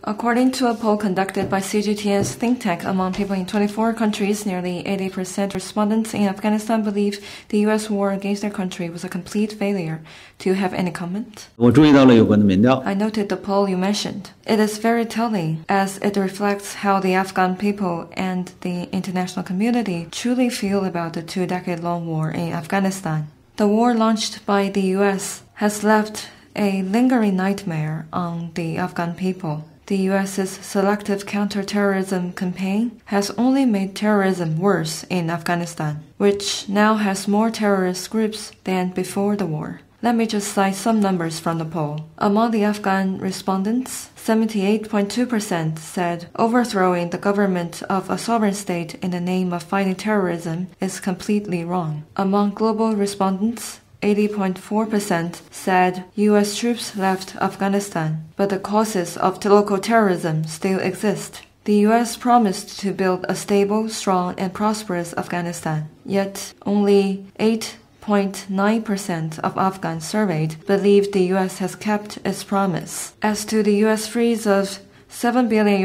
According to a poll conducted by CGTN's think tank among people in 24 countries, nearly 80% respondents in Afghanistan believe the U.S. war against their country was a complete failure. Do you have any comment? 我注意到了有关的民调。 I noted the poll you mentioned. It is very telling, as it reflects how the Afghan people and the international community truly feel about the 2-decade-long war in Afghanistan. The war launched by the U.S. has left a lingering nightmare on the Afghan people. The U.S.'s selective counterterrorism campaign has only made terrorism worse in Afghanistan, which now has more terrorist groups than before the war. Let me just cite some numbers from the poll. Among the Afghan respondents, 78.2% said overthrowing the government of a sovereign state in the name of fighting terrorism is completely wrong. Among global respondents, 80.4% said U.S. troops left Afghanistan, but the causes of local terrorism still exist. The U.S. promised to build a stable, strong, and prosperous Afghanistan, yet only 8.9% of Afghans surveyed believed the U.S. has kept its promise. As to the U.S. freeze of $7 billion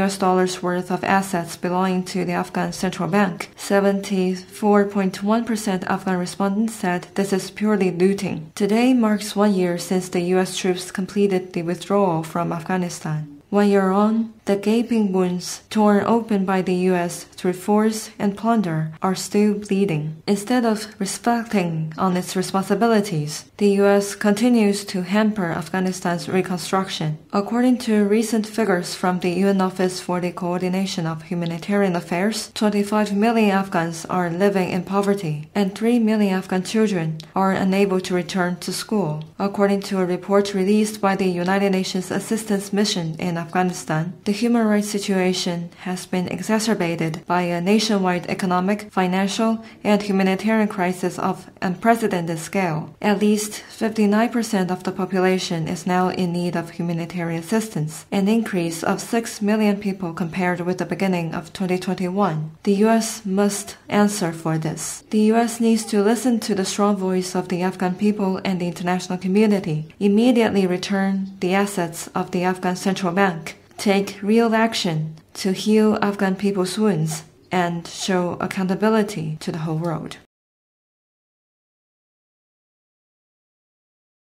worth of assets belonging to the Afghan Central Bank, 74.1% Afghan respondents said this is purely looting. Today marks 1 year since the U.S. troops completed the withdrawal from Afghanistan. 1 year on, the gaping wounds torn open by the U.S. through force and plunder are still bleeding. Instead of reflecting on its responsibilities, the U.S. continues to hamper Afghanistan's reconstruction. According to recent figures from the UN Office for the Coordination of Humanitarian Affairs, 25 million Afghans are living in poverty, and 3 million Afghan children are unable to return to school. According to a report released by the United Nations Assistance Mission in Afghanistan, the human rights situation has been exacerbated by a nationwide economic, financial, and humanitarian crisis of unprecedented scale. At least 59% of the population is now in need of humanitarian assistance, an increase of 6 million people compared with the beginning of 2021. The U.S. must answer for this. The U.S. needs to listen to the strong voice of the Afghan people and the international community, immediately return the assets of the Afghan Central Bank, take real action to heal Afghan people's wounds, and show accountability to the whole world.